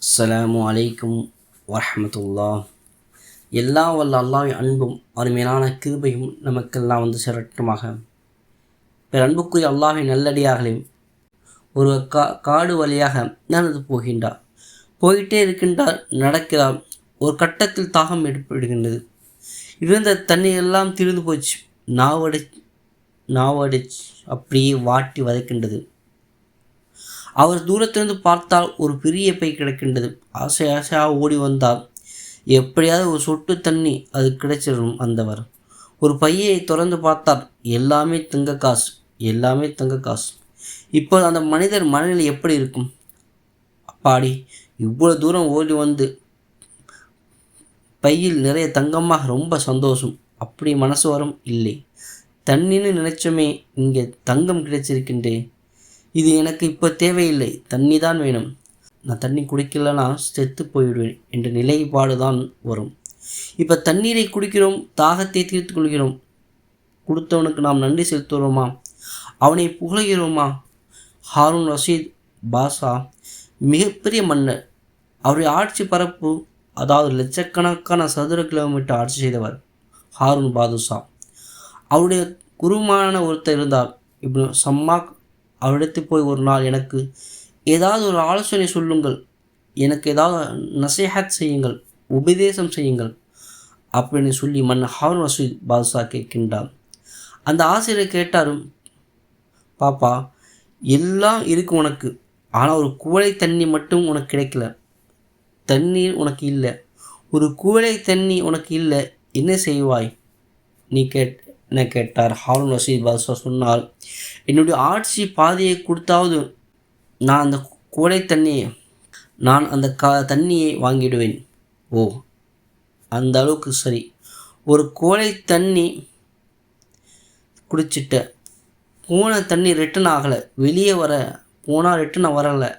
அஸ்ஸலாமு அலைக்கும் வரஹ்மத்துல்லாஹ். எல்லாம் வல்ல அல்லாஹ்வின் அன்பும் அருமையான கிருபையும் நமக்கெல்லாம் வந்து சேரட்டுமாக. அன்புக்குரிய அல்லாஹ்வின் நல்லடியார்களே, ஒரு காடு வழியாக நடந்து போகின்றார். போயிட்டே இருக்கின்றார், நடக்கிறார். ஒரு கட்டத்தில் தாகம் ஏற்படுகின்றது. இருந்த தண்ணீர் எல்லாம் தீர்ந்து போச்சு. நாவடிச்சு அப்படியே வாட்டி வதைக்கின்றது. அவர் தூரத்திலிருந்து பார்த்தால் ஒரு பெரிய பை கிடக்கின்றது. ஆசையாக ஓடி வந்தால் எப்படியாவது ஒரு சொட்டு தண்ணி அது கிடைச்சிடணும். அந்தவர் ஒரு பையை திறந்து பார்த்தார். எல்லாமே தங்க காசு, எல்லாமே தங்க காசு. இப்போ அந்த மனிதர் மனநிலை எப்படி இருக்கும்? அப்பாடி, இவ்வளோ தூரம் ஓடி வந்து பையில் நிறைய தங்கமாக, ரொம்ப சந்தோஷம். அப்படி மனசு வரும் இல்லை. தண்ணின்னு நினைச்சோமே, இங்கே தங்கம் கிடைச்சிருக்கின்றே. இது எனக்கு இப்போ தேவையில்லை, தண்ணி தான் வேணும். நான் தண்ணி குடிக்கலன்னா செத்து போயிடுவேன் என்ற நிலைப்பாடு தான் வரும். இப்போ தண்ணீரை குடிக்கிறோம், தாகத்தை தீர்த்து கொள்கிறோம். கொடுத்தவனுக்கு நாம் நன்றி செலுத்துகிறோமா? அவனை புகழ்கிறோமா? ஹாரூன் ரஷீத் பாஷா மிகப்பெரிய மன்னர். அவருடைய ஆட்சி பரப்பு, அதாவது லட்சக்கணக்கான சதுர கிலோமீட்டர் ஆட்சி செய்தவர் ஹாரூன் பாதுஷா. அவருடைய குருமான ஒருத்தர் இருந்தார், இப்னு சம்மாக். அவரிடத்து போய் ஒரு நாள், எனக்கு ஏதாவது ஒரு ஆலோசனை சொல்லுங்கள், எனக்கு ஏதாவது நசீஹத் செய்யுங்கள், உபதேசம் செய்யுங்கள் அப்படின்னு சொல்லி மன்னர் ஹாரூன் ரஷீத் பாதுஷா கேட்கின்றார். அந்த ஆசிரியர் கேட்டாரும், பாப்பா, எல்லாம் இருக்கு உனக்கு, ஆனால் ஒரு குவளை தண்ணி மட்டும் உனக்கு கிடைக்கல. தண்ணீர் உனக்கு இல்லை, ஒரு குவளை தண்ணி உனக்கு இல்லை, என்ன செய்வாய் நீ என கேட்டார். ஹாரூன் ரஷீத் பாதுஷா சொன்னார், என்னுடைய ஆட்சி பாதியை கொடுத்தாவது நான் அந்த குவளை தண்ணியை வாங்கிடுவேன். ஓ, அந்த அளவுக்கு சரி. ஒரு குவளை தண்ணி குடிச்சிட்ட, போன தண்ணி ரிட்டன் ஆகலை, வெளியே போனால் ரிட்டன் வரலை.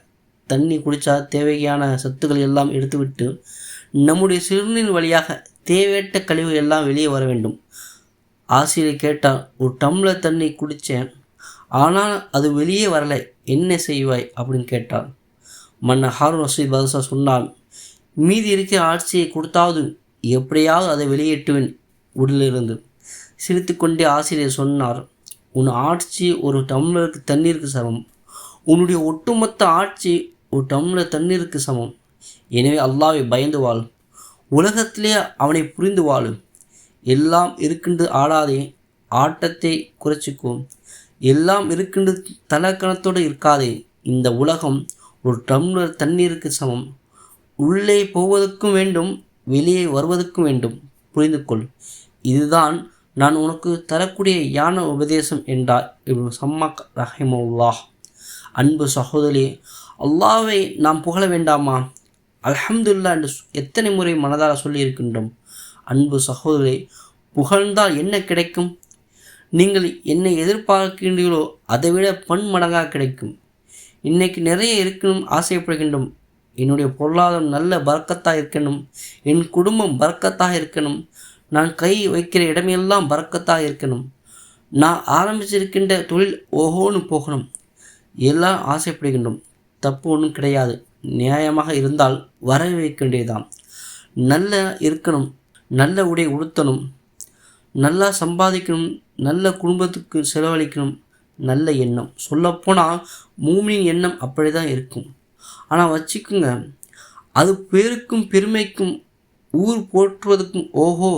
தண்ணி குடித்தா தேவையான சத்துக்கள் எல்லாம் எடுத்துவிட்டு நம்முடைய சிறுநீர் வழியாக தேவையற்ற கழிவுகள் எல்லாம் வெளியே வர வேண்டும். ஆசிரியர் கேட்டால், ஒரு டம்ளர் தண்ணி குடித்தேன், ஆனால் அது வெளியே வரலை, என்ன செய்வாய் அப்படின்னு கேட்டார். மன்னர் ஹாரூன் ரஷீத் பாதுஷா சொன்னால், மீதி இருக்கிற ஆட்சியை கொடுத்தாவது எப்படியாவது அதை வெளியேற்றுவேன் உடலிலிருந்து. சிரித்து கொண்டே ஆசிரியர் சொன்னார், உன் ஆட்சி ஒரு டம்ளருக்கு தண்ணீருக்கு சமம். உன்னுடைய ஒட்டுமொத்த ஆட்சி ஒரு டம்ளர் தண்ணீருக்கு சமம். எனவே அல்லாஹ்வை பயந்து வாழ், உலகத்திலே அவனை புரிந்து வாழு. எல்லாம் இருக்கின்ற ஆடாதே, ஆட்டத்தை குறைச்சிக்கும். எல்லாம் இருக்கின்ற தலக்கணத்தோடு இருக்காதே. இந்த உலகம் ஒரு டம்ளர் தண்ணீருக்கு சமம். உள்ளே போவதற்கும் வேண்டும், வெளியே வருவதற்கும் வேண்டும். புரிந்து கொள். இதுதான் நான் உனக்கு தரக்கூடிய யான உபதேசம் என்றார் இப்னு சம்மாக் ரஹிமஹுல்லாஹ். அன்பு சகோதரி, அல்லாஹ்வை நாம் புகழ வேண்டாமா? அல்ஹம்துலில்லாஹ் என்று எத்தனை முறை மனதால் சொல்லியிருக்கின்றோம். அன்பு சகோதரி, புகழ்ந்தால் என்ன கிடைக்கும்? நீங்கள் என்னை எதிர்பார்க்கின்றீர்களோ அதை விட பன்மடங்காக கிடைக்கும். இன்றைக்கு நிறைய இருக்கணும் ஆசைப்படுகின்றோம். என்னுடைய பொருளாதாரம் நல்ல பரக்கத்தாக இருக்கணும், என் குடும்பம் பரக்கத்தாக இருக்கணும், நான் கை வைக்கிற இடமெல்லாம் பரக்கத்தாக இருக்கணும், நான் ஆரம்பிச்சிருக்கின்ற தொழில் ஓஹோன்னு போகணும், எல்லாம் ஆசைப்படுகின்றோம். தப்பு ஒன்றும் கிடையாது. நியாயமாக இருந்தால் வர வைக்கின்றதுதான். நல்ல இருக்கணும், நல்ல உடை உடுத்தணும், நல்லா சம்பாதிக்கணும், நல்ல குடும்பத்துக்கு செலவழிக்கணும், நல்ல எண்ணம். சொல்லப்போனால் மூமினின் எண்ணம் அப்படி தான் இருக்கும். ஆனால் வச்சுக்குங்க, அது பேருக்கும் பெருமைக்கும் ஊர் போற்றுவதற்கும் ஓஹோ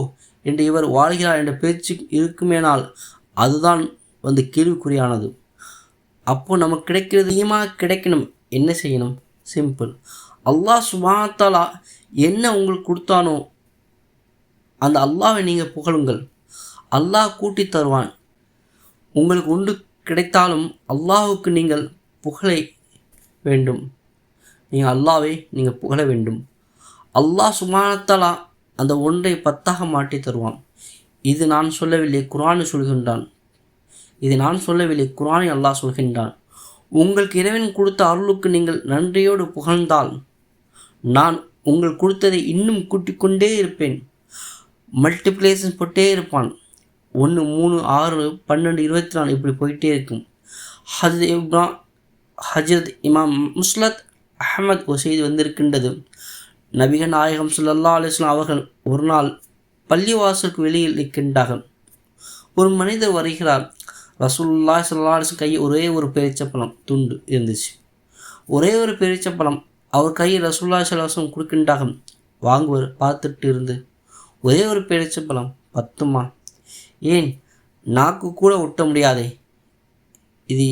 என்று இவர் வாழ்கிறார் என்ற பேச்சு இருக்குமேனால் அதுதான் கேள்விக்குறியானது. அப்போ நமக்கு கிடைக்கிறது அதிகமாக கிடைக்கணும். என்ன செய்யணும்? சிம்பிள். அல்லாஹ் சுப்ஹானஹு வ தஆலா என்ன உங்களுக்கு கொடுத்தானோ அந்த அல்லாஹ்வை நீங்கள் புகழுங்கள். அல்லாஹ் கூட்டி தருவான். உங்களுக்கு ஒன்று கிடைத்தாலும் அல்லாஹுக்கு நீங்கள் புகழ வேண்டும். நீங்கள் அல்லாஹ்வை நீங்கள் புகழ வேண்டும். அல்லாஹ் சுப்ஹானஹு வ தஆலா அந்த ஒன்றை 10ஆக மாற்றி தருவான். இது நான் சொல்லவில்லை, குர்ஆன் சொல்கின்றான். இது நான் சொல்லவில்லை, குர்ஆனை அல்லாஹ் சொல்கின்றான். உங்களுக்கு இறைவன் கொடுத்த அருளுக்கு நீங்கள் நன்றியோடு புகழ்ந்தால் நான் உங்கள் கொடுத்ததை இன்னும் கூட்டிக் கொண்டே இருப்பேன். மல்டிப்ளிகேஷன் போட்டே இருப்பான். 1, 3, 6, 12, 24 இப்படி போயிட்டே இருக்கும். ஹஜ்ரத் இமாம் முஸ்லத் அஹ்மத் ஒரு செய்தி வந்திருக்கின்றது. நபிகள் நாயகம் ஸல்லல்லாஹு அலைஹி வஸல்லம் அவர்கள் ஒரு நாள் பள்ளிவாசலுக்கு வெளியில் இருக்கின்றார்கள். ஒரு மனிதர் வருகிறார். ரசூலுல்லாஹி ஸல்லல்லாஹு அலைஹி வஸல்லம் கையில் ஒரே ஒரு பேரிச்சப்பழம் துண்டு இருந்துச்சு. ஒரே ஒரு பேரிச்சப்பழம் அவர் கையில் ரசூலுல்லாஹி ஸல்லல்லாஹு அலைஹி வஸல்லம் கொடுக்கின்றார்கள். வாங்குவர் பார்த்துட்டு இருந்து, ஒரே ஒரு பேரிச்சப்பழம் பத்துமா? ஏன் நாக்கு கூட ஒட்ட முடியாதே, இது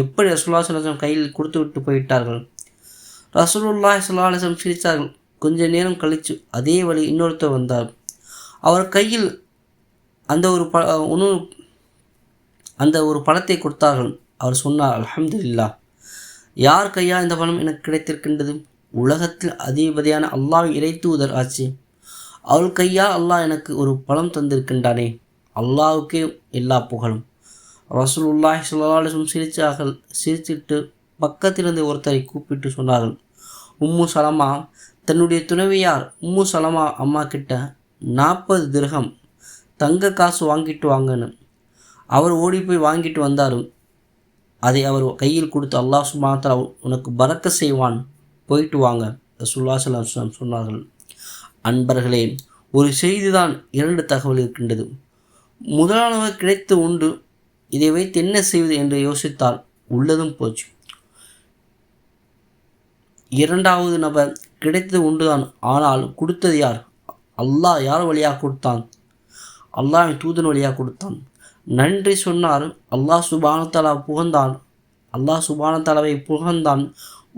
எப்படி ரசூலுல்லாஹி ஸல்லல்லாஹு அலைஹி வஸல்லம் கையில் கொடுத்து விட்டு போயிட்டார்கள்? ரசூலுல்லாஹி ஸல்லல்லாஹு அலைஹி வஸல்லம் சிரித்தார்கள். கொஞ்ச நேரம் கழித்து அதே வழி இன்னொருத்தர் வந்தார். அவர் கையில் அந்த ஒரு பழத்தை கொடுத்தார்கள். அவர் சொன்னார், அல்ஹம்துலில்லாஹ், யார் கையா இந்த பழம் எனக்கு கிடைத்திருக்கின்றது? உலகத்தில் அதிபதியான அல்லாஹ்வின் இறை தூதர் ஆச்சு, அவள் கையா அல்லாஹ் எனக்கு ஒரு பழம் தந்திருக்கின்றானே, அல்லாஹ்வுக்கே எல்லா புகழும். ரசூலுல்லாஹி ஸல்லல்லாஹு அலைஹி வஸல்லம் சிரிச்சிட்டு பக்கத்திலிருந்து ஒருத்தரை கூப்பிட்டு சொன்னார்கள், உம்மு சலமா தன்னுடைய துணைவியார் உம்மு சலமா அம்மா கிட்ட 40 திர்ஹம் தங்க காசு வாங்கிட்டு வாங்கன்னு. அவர் ஓடி போய் வாங்கிட்டு வந்தாரும். அதை அவர் கையில் கொடுத்து, அல்லாஹ் சுப்ஹானஹு வ தஆலா உனக்கு பரக்க செய்வான், போயிட்டு வாங்க ரசூலுல்லாஹி ஸல்லல்லாஹு அலைஹி வஸல்லம் சொன்னார்கள். அன்பர்களே, ஒரு செய்திதான் 2 தகவல் இருக்கின்றது. முதலானவர் கிடைத்த உண்டு, இதை வைத்து என்ன செய்வது என்று யோசித்தால் உள்ளதும் போச்சு. இரண்டாவது நபர் கிடைத்தது உண்டுதான், ஆனால் கொடுத்தது யார்? அல்லாஹ் யார் வழியாக கொடுத்தான்? அல்லாஹ்வின் தூதன் வழியாக கொடுத்தான். நன்றி சொன்னார், அல்லாஹ் சுப்ஹானஹு வ தஆலா புகழ்ந்தான். அல்லாஹ் சுப்ஹானஹு வ தஆலாவை புகழ்ந்தான்.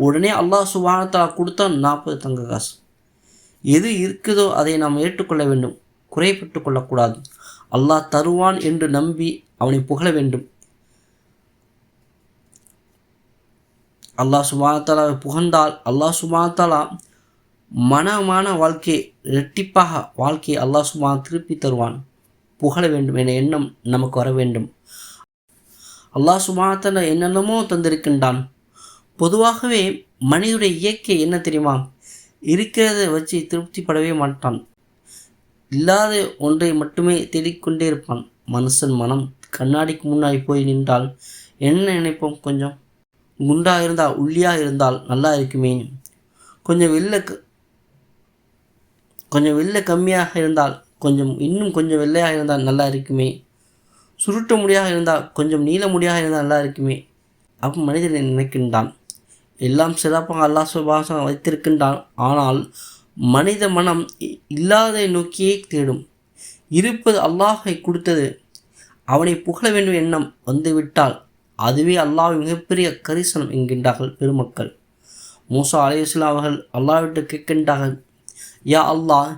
உடனே அல்லாஹ் சுப்ஹானஹு வ தஆலா கொடுத்தான் 40 தங்க காசு. எது இருக்குதோ அதை நாம் ஏற்றுக்கொள்ள வேண்டும், குறைப்பட்டு கொள்ளக்கூடாது. அல்லாஹ் தருவான் என்று நம்பி அவனை புகழ வேண்டும். அல்லாஹ் சுப்ஹானஹு வ தஆலாவை புகழ்ந்தால் அல்லாஹ் சுப்ஹானஹு வ தஆலா மனமான வாழ்க்கையை, இரட்டிப்பாக வாழ்க்கையை அல்லாஹ் சுப்ஹானஹு திருப்பி தருவான். புகழ வேண்டும் என எண்ணம் நமக்கு வர வேண்டும். அல்லாஹ் சுப்ஹானஹு வ தஆலா என்னென்னமோ தந்திருக்கின்றான். பொதுவாகவே மனிதனுடைய இயற்கை என்ன தெரியுமா? இருக்கிறத வச்சு திருப்திப்படவே மாட்டான், இல்லாத ஒன்றை மட்டுமே தேடிக்கொண்டே இருப்பான். மனுஷன் மனம் கண்ணாடிக்கு முன்னாடி போய் நின்றால் என்ன நினைப்போம்? கொஞ்சம் குண்டாக இருந்தால், உள்ளியாக இருந்தால் நல்லா இருக்குமே, கொஞ்சம் வெள்ளை கம்மியாக இருந்தால், இன்னும் கொஞ்சம் வெள்ளையாக இருந்தால் நல்லா இருக்குமே, சுருட்ட முடியாக இருந்தால், கொஞ்சம் நீள முடியாக இருந்தால் நல்லா இருக்குமே, அப்போ மனிதன் நினைக்கின்றான். எல்லாம் சிறப்பாக அல்லாஹ் சுப்ஹானஹு வ தஆலா வைத்திருக்கின்றான். ஆனால் மனித மனம் இல்லாததை நோக்கியே தேடும். இருப்பது அல்லாஹை கொடுத்தது, அவனை புகழ வேண்டும் எண்ணம் வந்துவிட்டால் அதுவே அல்லாஹ்வின் மிகப்பெரிய கரிசனம் என்கின்றார்கள் பெருமக்கள். மூசா அலைஹிஸ்ஸலாம் அவர்கள் அல்லாஹ்விட்டு கேட்கின்றார்கள், யா அல்லாஹ்,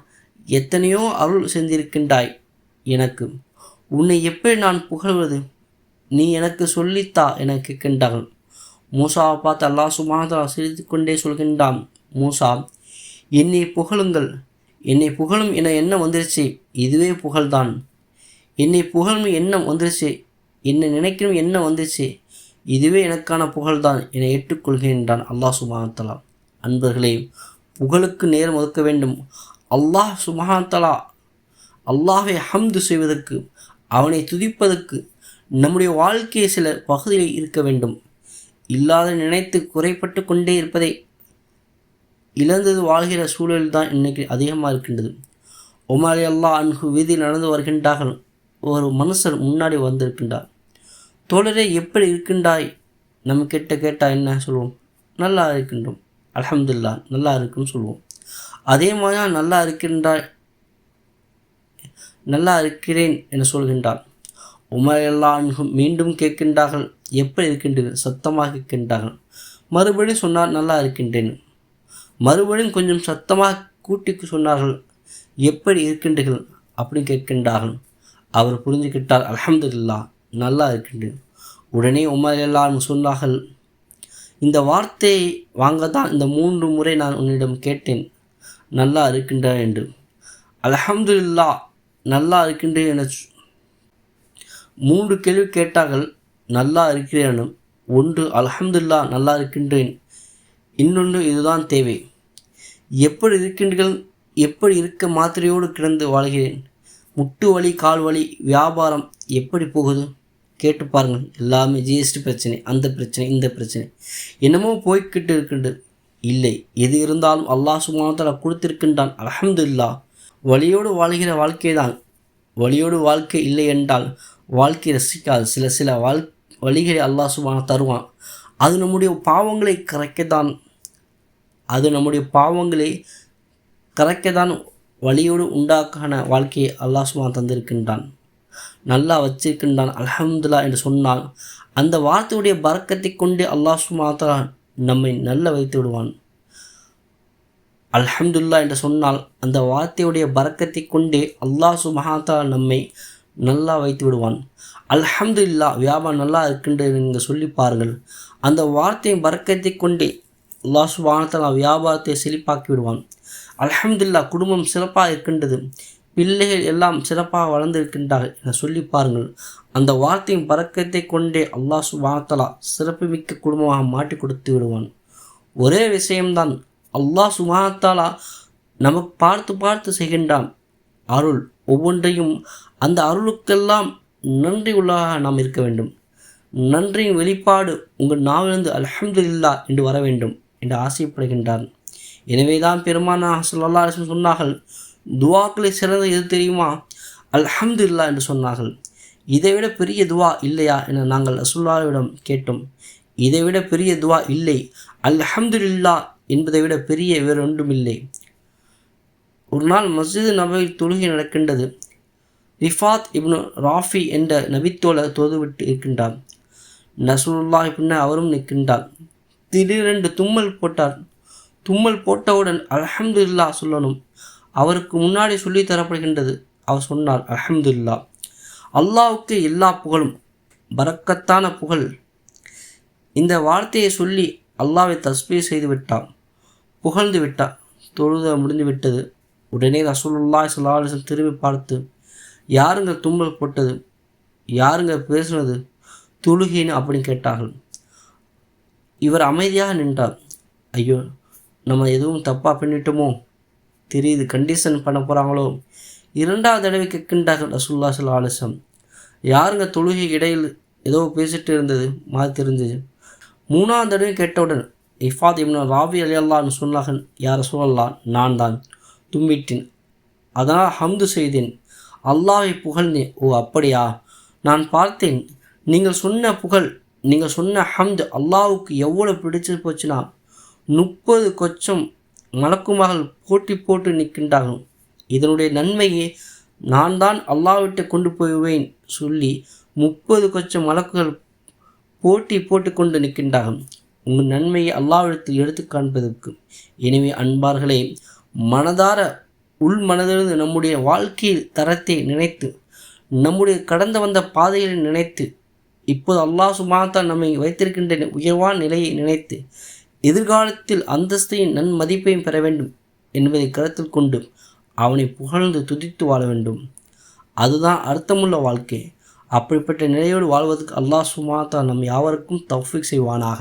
எத்தனையோ அருள் செஞ்சிருக்கின்றாய் எனக்கு, உன்னை எப்படி நான் புகழ்வது? நீ எனக்கு சொல்லித்தா என கேட்கின்றார்கள். மூசாவை பார்த்து அல்லாஹ் சுப்ஹானஹு வ தஆலா சிரித்து கொண்டே சொல்கின்றான், மூசா, என்னை புகழுங்கள், என்னை புகழும் என எண்ணம் வந்துருச்சு, இதுவே புகழ்தான். என்னை புகழும் எண்ணம் வந்துருச்சு, என்னை நினைக்கணும் எண்ணம் வந்துருச்சு, இதுவே எனக்கான புகழ்தான் என ஏற்றுக்கொள்கின்றான் அல்லாஹ் சுப்ஹானஹு வ தஆலா. அன்பர்களே, புகழுக்கு நேரம் ஒதுக்க வேண்டும். அல்லாஹ் சுப்ஹானஹு வ தஆலா, அல்லாஹ்வை ஹம்து செய்வதற்கு, அவனை துதிப்பதற்கு நம்முடைய வாழ்க்கையை சில பகுதியில் இருக்க வேண்டும். இல்லாத நினைத்து குறைப்பட்டு கொண்டே இருப்பதை இழந்தது வாழ்கிற சூழலில் தான் இன்றைக்கி அதிகமாக இருக்கின்றது. உமர் ரலியல்லாஹு அன்ஹு வீதியில் நடந்து வருகின்றார்கள். ஒரு மனுஷர் முன்னாடி வந்திருக்கின்றார். தோழரே, எப்படி இருக்கின்றாய்? நம்ம கேட்டால் என்ன சொல்லுவோம்? நல்லா இருக்கின்றோம், அல்ஹம்துலில்லாஹ், நல்லா இருக்குன்னு சொல்லுவோம். அதே மாதிரி தான் நல்லா இருக்கிறேன் என சொல்கின்றார். உமர் ரலியல்லாஹு அன்ஹு மீண்டும் கேட்கின்றார்கள், எப்படி இருக்கின்றீர்கள்? சத்தமாக கேட்கின்றார்கள். மறுபடியும் சொன்னார், நல்லா இருக்கின்றேன். மறுபடியும் கொஞ்சம் சத்தமாக கூட்டிக்கு சொன்னார்கள், எப்படி இருக்கின்றீர்கள் அப்படின்னு கேட்கின்றார்கள். அவர் புரிஞ்சுக்கிட்டார், அல்ஹம்துலில்லாஹ், நல்லா இருக்கின்றேன். உடனே உமர் ரலியல்லாஹு அன்ஹு சொன்னார்கள், இந்த வார்த்தையை வாங்க தான் இந்த 3 முறை நான் உன்னிடம் கேட்டேன், நல்லா இருக்கின்றேன் என்று. அல்ஹம்துலில்லாஹ், நல்லா இருக்கின்றேன் என 3 கேள்வி கேட்டார்கள். நல்லா இருக்கிறேனும், ஒன்று அல்ஹம்துலில்லாஹ் நல்லா இருக்கின்றேன், இன்னொன்று இதுதான் தேவை. எப்படி இருக்கின்றீர்கள்? எப்படி இருக்க மாத்திரையோடு கிடந்து வாழ்கிறேன், முட்டு வலி, கால் வலி, வியாபாரம் எப்படி போகுது கேட்டு பாருங்கள். எல்லாமே ஜிஎஸ்டி பிரச்சனை, அந்த பிரச்சனை, இந்த பிரச்சனை, என்னமோ போய்கிட்டு இருக்கின்றது. இல்லை. எது இருந்தாலும் அல்லாஹ் சுப்ஹானஹு வ தஆலா கொடுத்திருக்கின்றான். அல்ஹம்துலில்லாஹ். வலியோடு வாழ்கிற வாழ்க்கை தான். வலியோடு வாழ்க்கை இல்லை என்றால் வாழ்க்கை ரசிக்காது. சில வழிகளை அல்லாஹ் சுப்ஹானஹு தருவான். அது நம்முடைய பாவங்களை கரைக்கத்தான் வலியோடு உண்டாக்கான வாழ்க்கையை அல்லாஹ் சுப்ஹானஹு தந்திருக்கின்றான். நல்லா வச்சிருக்கின்றான். அல்ஹம்துலில்லாஹ் என்று சொன்னால் அந்த வார்த்தையுடைய பரக்கத்தை கொண்டு அல்லாஹ் சுப்ஹானஹு வ தஆலா நம்மை நல்ல வைத்து விடுவான். அல்ஹம்துலில்லாஹ் என்று சொன்னால் அந்த வார்த்தையுடைய பரக்கத்தை கொண்டே அல்லாஹ் சுப்ஹானஹு வ தஆலா நம்மை நல்லா வைத்து விடுவான். அல்ஹம்துலில்லாஹ் வியாபாரம் நல்லா இருக்கின்றது நீங்கள் சொல்லி பாருங்கள். அந்த வார்த்தையின் பரக்கத்தை கொண்டே அல்லாஹ் சுப்ஹானஹு வ தஆலா வியாபாரத்தை செழிப்பாக்கி விடுவான். அல்ஹம்துலில்லாஹ் குடும்பம் சிறப்பாக இருக்கின்றது, பிள்ளைகள் எல்லாம் சிறப்பாக வளர்ந்திருக்கின்றார்கள் என சொல்லி பாருங்கள். அந்த வார்த்தையின் பரக்கத்தை கொண்டே அல்லாஹ் சுப்ஹானஹு வ தஆலா சிறப்புமிக்க குடும்பமாக மாற்றி கொடுத்து விடுவான். ஒரே விஷயம்தான், அல்லாஹ் சுப்ஹானஹு வ தஆலா நமக்கு பார்த்து செய்கின்றான் அருள் ஒவ்வொன்றையும். அந்த அருளுக்கெல்லாம் நன்றி உள்ளாக நாம் இருக்க வேண்டும். நன்றியின் வெளிப்பாடு உங்கள் நாவிலிருந்து அல்ஹம்துலில்லாஹ் என்று வர வேண்டும் என்று ஆசைப்படுகின்றான். எனவேதான் பெருமானார் ஸல்லல்லாஹு அலைஹி வஸல்லம் சொன்னார்கள், துவாக்களை சிறந்த எது தெரியுமா? அல்ஹம்துலில்லாஹ் என்று சொன்னார்கள். இதைவிட பெரிய துவா இல்லையா என நாங்கள் ரசூலுல்லாஹ்விடம் கேட்டோம். இதைவிட பெரிய துவா இல்லை. அல்ஹம்துலில்லாஹ் என்பதை விட பெரிய வேறொன்றும் இல்லை. ஒரு நாள் மஸ்ஜித் நபவியில் தொழுகை நடக்கின்றது. ரிஃபாத் இப்னு ராஃபி என்ற நபித்தோழர் தொழுதுவிட்டு இருக்கின்றார். ரசூலுல்லாஹ் பின்னர் அவரும் நிற்கின்றார். திடீரென்று தும்மல் போட்டார். தும்மல் போட்டவுடன் அல்ஹம்துலில்லாஹ் சொல்லணும். அவருக்கு முன்னாடி சொல்லி தரப்படுகின்றது. அவர் சொன்னார், அல்ஹம்துலில்லாஹ். அல்லாஹ்வுக்கு எல்லா புகழும், பரக்கத்தான புகழ். இந்த வார்த்தையை சொல்லி அல்லாஹ்வை தஸ்பீஹ் செய்து விட்டார், புகழ்ந்து விட்டார். தொழுத முடிந்து விட்டது. உடனே ரசூலுல்லாஹி ஸல்லல்லாஹு அலைஹி வஸல்லம் திரும்பி பார்த்து, யாருங்க தும்மல் போட்டது, யாருங்க பேசுனது தொழுகைன்னு அப்படின்னு கேட்டார்கள். இவர் அமைதியாக நின்றார். ஐயோ, நம்ம எதுவும் தப்பாக பண்ணிட்டோமோ தெரியுது, கண்டிஷன் பண்ண போகிறாங்களோ. இரண்டாவது தடவை கேட்கின்றார்கள் ரசூலுல்லாஹி ஸல்லல்லாஹு அலைஹி வஸல்லம். யாருங்க தொழுகை இடையில் ஏதோ பேசிட்டு இருந்தது மாதிரி தெரிஞ்சது. மூணாவது தடவை கேட்டவுடன் ரிஃபாத் இப்னு ராஃபி ரலியல்லாஹு சொன்னார்கள், யார் ரசூலல்லாஹ், நான் தான் தும்பிட்டேன், அதனால் ஹம்து செய்தேன், அல்லாஹ்வை புகழ்ந்தேன். ஓ அப்படியா, நான் பார்த்தேன் நீங்கள் சொன்ன புகழ், நீங்கள் சொன்ன ஹம்து அல்லாஹ்வுக்கு எவ்வளோ பிடிச்சி போச்சுன்னா 30 கொச்சம் மலக்குமார்கள் போட்டி போட்டு நிற்கின்றார்கள். இதனுடைய நன்மையை நான் தான் அல்லாஹ்விட்ட கொண்டு போய்வேன் சொல்லி 30 கொச்சம் மலக்குகள் போட்டி போட்டு கொண்டு நிற்கின்றார்கள் உங்கள் நன்மையை அல்லாஹ்விடத்தில் எடுத்து காண்பதற்கு. எனவே அன்பார்களே, மனதார உள் மனதிலிருந்து நம்முடைய வாழ்க்கையில் தரத்தை நினைத்து, நம்முடைய கடந்து வந்த பாதைகளை நினைத்து, இப்போது அல்லாஹ் சுப்ஹானஹு வ தஆலா நம்மை வைத்திருக்கின்ற உயர்வான நிலையை நினைத்து, எதிர்காலத்தில் அந்தஸ்தையும் நன்மதிப்பையும் பெற வேண்டும் என்பதை கருத்தில் கொண்டு அவனை புகழ்ந்து துதித்து வாழ வேண்டும். அதுதான் அர்த்தமுள்ள வாழ்க்கை. அப்படிப்பட்ட நிலையோடு வாழ்வதற்கு அல்லாஹ் சுப்ஹானஹு வ தஆலா நம் யாவருக்கும் தௌஃபீக் செய்வானாக.